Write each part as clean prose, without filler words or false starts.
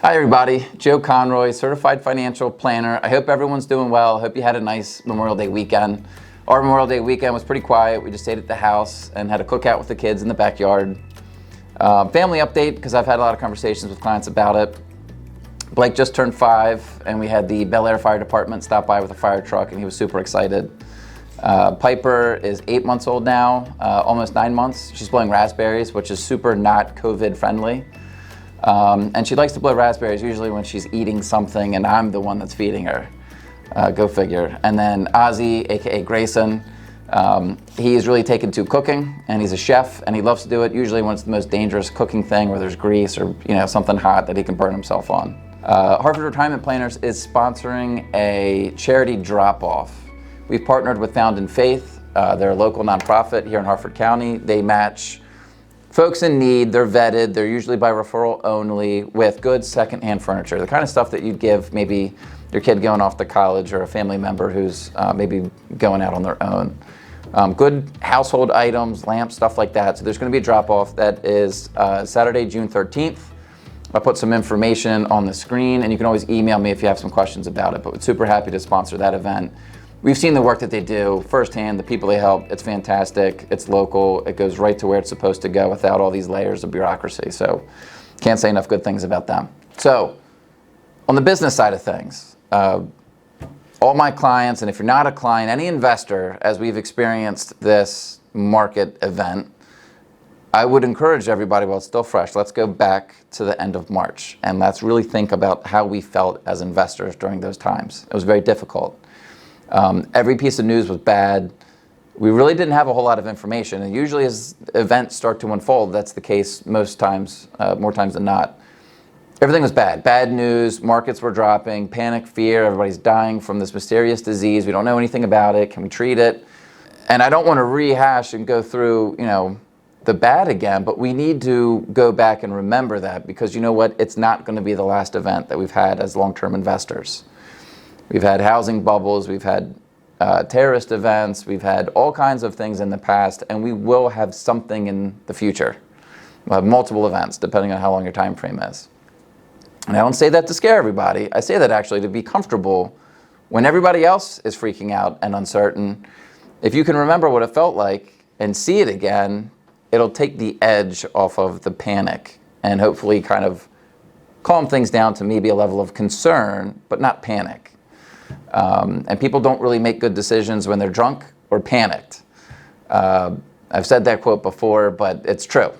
Hi everybody, Joe Conroy, Certified Financial Planner. I hope everyone's doing well. I hope you had a nice Memorial Day weekend. Our Memorial Day weekend was pretty quiet. We just stayed at the house and had a cookout with the kids in the backyard. Family update, because I've had a lot of conversations with clients about it. Blake just turned 5 and we had the Bel Air Fire Department stop by with a fire truck and he was super excited. Piper is 8 months old now, almost 9 months. She's blowing raspberries, which is super not COVID friendly. And she likes to blow raspberries usually when she's eating something and I'm the one that's feeding her. Go figure. And then Ozzy, aka Grayson, he's really taken to cooking and he's a chef and he loves to do it usually when it's the most dangerous cooking thing where there's grease or something hot that he can burn himself on. Harford Retirement Planners is sponsoring a charity drop-off. We've partnered with Found in Faith. They're a local nonprofit here in Harford County. They match folks in need. They're vetted. They're usually by referral only with good secondhand furniture, the kind of stuff that you'd give maybe your kid going off to college or a family member who's maybe going out on their own. Good household items, lamps, stuff like that. So there's going to be a drop-off that is Saturday, June 13th. I'll put some information on the screen and you can always email me if you have some questions about it, but we're super happy to sponsor that event. We've seen the work that they do firsthand, the people they help. It's fantastic, it's local, it goes right to where it's supposed to go without all these layers of bureaucracy. So can't say enough good things about them. So on the business side of things, all my clients, and if you're not a client, any investor, as we've experienced this market event, I would encourage everybody while it's still fresh, let's go back to the end of March and let's really think about how we felt as investors during those times. It was very difficult. Every piece of news was bad. We really didn't have a whole lot of information. And usually as events start to unfold, that's the case most times, more times than not. Everything was bad. Bad news, markets were dropping, panic, fear, everybody's dying from this mysterious disease. We don't know anything about it. Can we treat it? And I don't want to rehash and go through, the bad again, but we need to go back and remember that because you know what? It's not going to be the last event that we've had as long-term investors. We've had housing bubbles, we've had terrorist events, we've had all kinds of things in the past, and we will have something in the future. We'll have multiple events, depending on how long your time frame is. And I don't say that to scare everybody. I say that actually to be comfortable when everybody else is freaking out and uncertain. If you can remember what it felt like and see it again, it'll take the edge off of the panic and hopefully kind of calm things down to maybe a level of concern, but not panic. And people don't really make good decisions when they're drunk or panicked. I've said that quote before, but it's true.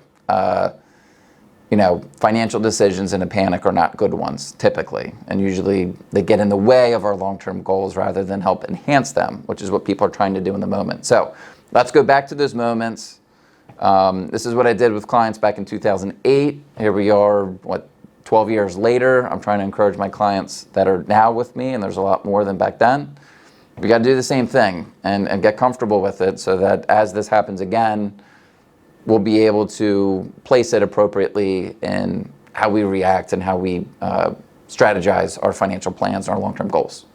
Financial decisions in a panic are not good ones, typically. And usually they get in the way of our long-term goals rather than help enhance them, which is what people are trying to do in the moment. So let's go back to those moments. This is what I did with clients back in 2008. Here we are, 12 years later. I'm trying to encourage my clients that are now with me, and there's a lot more than back then. We got to do the same thing and get comfortable with it so that as this happens again, we'll be able to place it appropriately in how we react and how we strategize our financial plans and our long-term goals.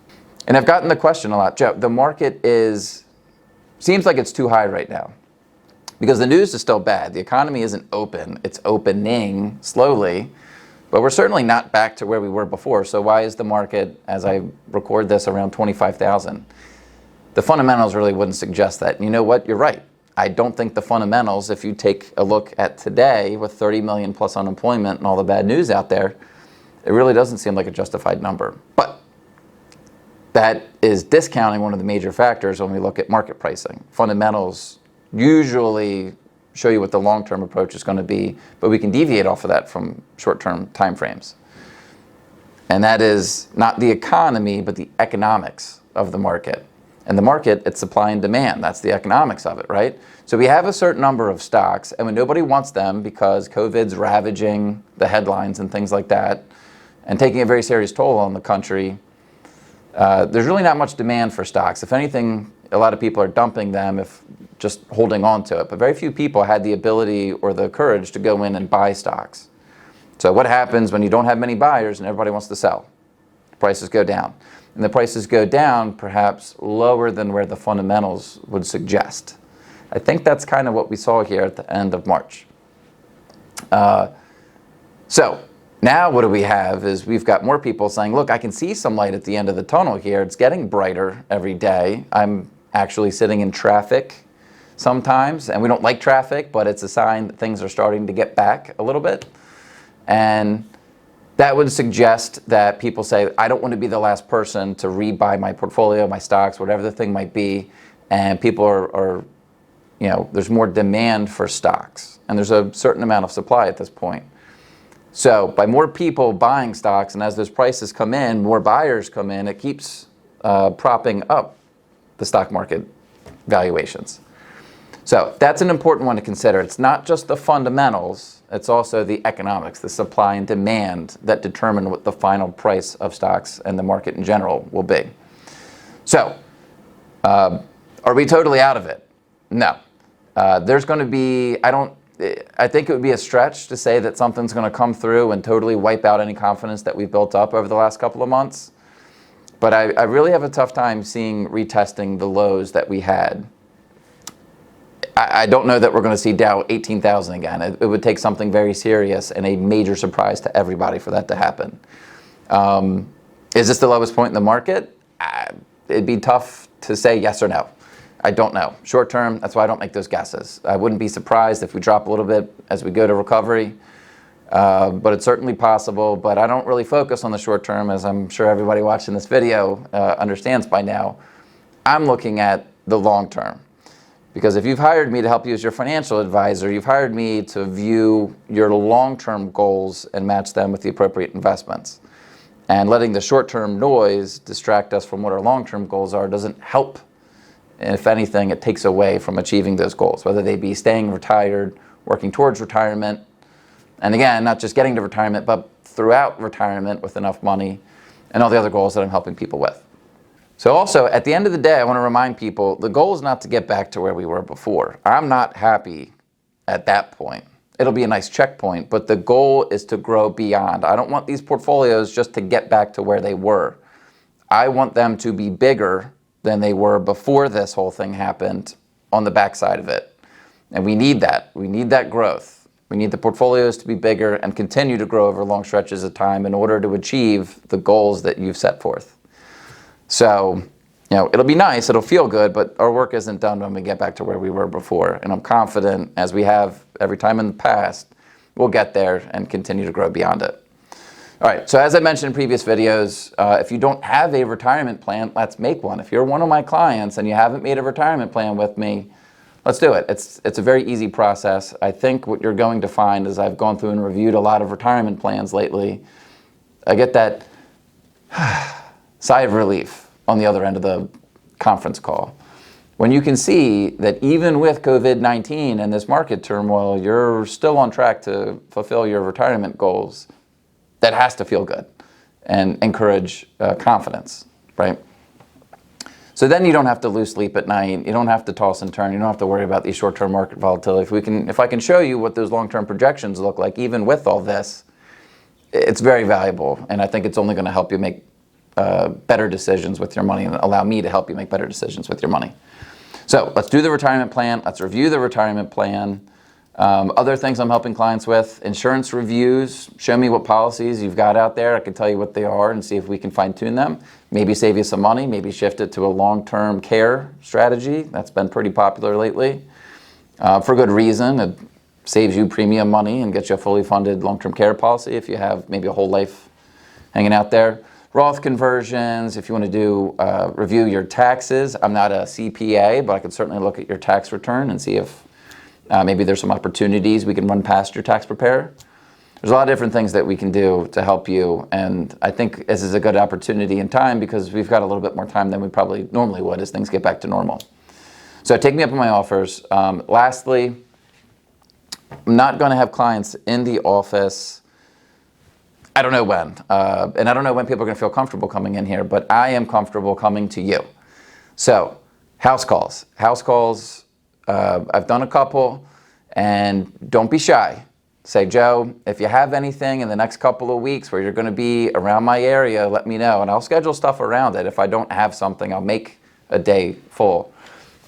And I've gotten the question a lot, Joe, the market seems like it's too high right now because the news is still bad. The economy isn't open. It's opening slowly. But we're certainly not back to where we were before. So why is the market, as I record this, around 25,000? The fundamentals really wouldn't suggest that. And you know what? You're right. I don't think the fundamentals, if you take a look at today with 30 million plus unemployment and all the bad news out there, it really doesn't seem like a justified number. But that is discounting one of the major factors when we look at market pricing. Fundamentals usually show you what the long-term approach is going to be, but we can deviate off of that from short-term time frames. And that is not the economy, but the economics of the market. And the market, it's supply and demand. That's the economics of it, right? So we have a certain number of stocks, and when nobody wants them because COVID's ravaging the headlines and things like that, and taking a very serious toll on the country, there's really not much demand for stocks. If anything, a lot of people are dumping them if just holding on to it. But very few people had the ability or the courage to go in and buy stocks. So what happens when you don't have many buyers and everybody wants to sell? Prices go down. And the prices go down perhaps lower than where the fundamentals would suggest. I think that's kind of what we saw here at the end of March. So Now what do we have is we've got more people saying, look, I can see some light at the end of the tunnel here. It's getting brighter every day. I'm actually sitting in traffic sometimes, and we don't like traffic, but it's a sign that things are starting to get back a little bit. And that would suggest that people say, I don't want to be the last person to rebuy my portfolio, my stocks, whatever the thing might be. And people are there's more demand for stocks, and there's a certain amount of supply at this point. So by more people buying stocks, and as those prices come in, more buyers come in, it keeps propping up the stock market valuations. So that's an important one to consider. It's not just the fundamentals, it's also the economics, the supply and demand that determine what the final price of stocks and the market in general will be. So are we totally out of it? No. There's going to be, I think it would be a stretch to say that something's going to come through and totally wipe out any confidence that we've built up over the last couple of months. But I really have a tough time seeing retesting the lows that we had. I don't know that we're going to see Dow 18,000 again. It would take something very serious and a major surprise to everybody for that to happen. Is this the lowest point in the market? It'd be tough to say yes or no. I don't know. Short term, that's why I don't make those guesses. I wouldn't be surprised if we drop a little bit as we go to recovery, but it's certainly possible. But I don't really focus on the short term, as I'm sure everybody watching this video understands by now. I'm looking at the long term. Because if you've hired me to help you as your financial advisor, you've hired me to view your long-term goals and match them with the appropriate investments. And letting the short-term noise distract us from what our long-term goals are doesn't help. And if anything, it takes away from achieving those goals, whether they be staying retired, working towards retirement, and again, not just getting to retirement, but throughout retirement with enough money, and all the other goals that I'm helping people with. So also, at the end of the day, I want to remind people, the goal is not to get back to where we were before. I'm not happy at that point. It'll be a nice checkpoint, but the goal is to grow beyond. I don't want these portfolios just to get back to where they were. I want them to be bigger than they were before this whole thing happened on the backside of it. And we need that. We need that growth. We need the portfolios to be bigger and continue to grow over long stretches of time in order to achieve the goals that you've set forth. So, it'll be nice, it'll feel good, but our work isn't done when we get back to where we were before. And I'm confident, as we have every time in the past, we'll get there and continue to grow beyond it. All right, so as I mentioned in previous videos, if you don't have a retirement plan, let's make one. If you're one of my clients and you haven't made a retirement plan with me, let's do it. It's a very easy process. I think what you're going to find is I've gone through and reviewed a lot of retirement plans lately. I get that sigh of relief on the other end of the conference call. When you can see that even with COVID-19 and this market turmoil, you're still on track to fulfill your retirement goals, that has to feel good and encourage confidence, right? So then you don't have to lose sleep at night. You don't have to toss and turn. You don't have to worry about these short-term market volatility. If I can show you what those long-term projections look like, even with all this, it's very valuable. And I think it's only going to help you make better decisions with your money and allow me to help you make better decisions with your money. So let's do the retirement plan. Let's review the retirement plan. Other things I'm helping clients with, insurance reviews. Show me what policies you've got out there. I can tell you what they are and see if we can fine tune them. Maybe save you some money, maybe shift it to a long-term care strategy. That's been pretty popular lately. For good reason. It saves you premium money and gets you a fully funded long-term care policy if you have maybe a whole life hanging out there. Roth conversions, if you want to do review your taxes. I'm not a CPA, but I can certainly look at your tax return and see if maybe there's some opportunities we can run past your tax preparer. There's a lot of different things that we can do to help you, and I think this is a good opportunity in time because we've got a little bit more time than we probably normally would as things get back to normal. So take me up on my offers. Lastly, I'm not going to have clients in the office. I don't know when, and I don't know when people are going to feel comfortable coming in here, but I am comfortable coming to you. So house calls. I've done a couple, and don't be shy. Say, Joe, if you have anything in the next couple of weeks where you're going to be around my area, let me know, and I'll schedule stuff around it. If I don't have something, I'll make a day full.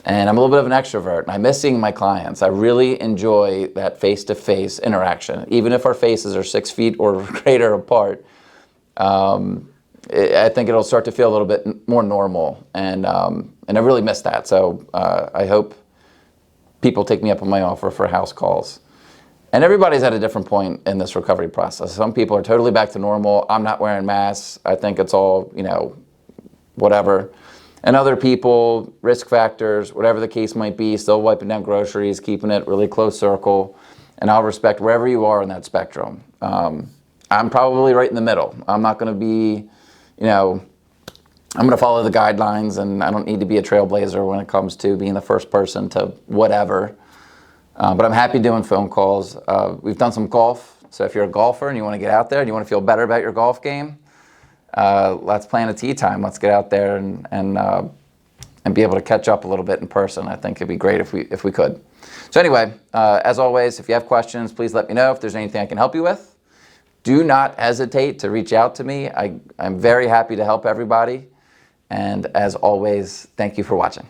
And I'm a little bit of an extrovert, and I miss seeing my clients. I really enjoy that face-to-face interaction. Even if our faces are 6 feet or greater apart, I think it'll start to feel a little bit more normal, and I really miss that. So I hope people take me up on my offer for house calls. And everybody's at a different point in this recovery process. Some people are totally back to normal. I'm not wearing masks. I think it's all, whatever. And other people, risk factors, whatever the case might be, still wiping down groceries, keeping it really close circle. And I'll respect wherever you are in that spectrum. I'm probably right in the middle. I'm not going to be, I'm going to follow the guidelines, and I don't need to be a trailblazer when it comes to being the first person to whatever. But I'm happy doing phone calls. We've done some golf. So if you're a golfer and you want to get out there and you want to feel better about your golf game, let's plan a tee time. Let's get out there and be able to catch up a little bit in person. I think it'd be great if we could. So anyway, as always, if you have questions, please let me know if there's anything I can help you with. Do not hesitate to reach out to me. I'm very happy to help everybody. And as always, thank you for watching.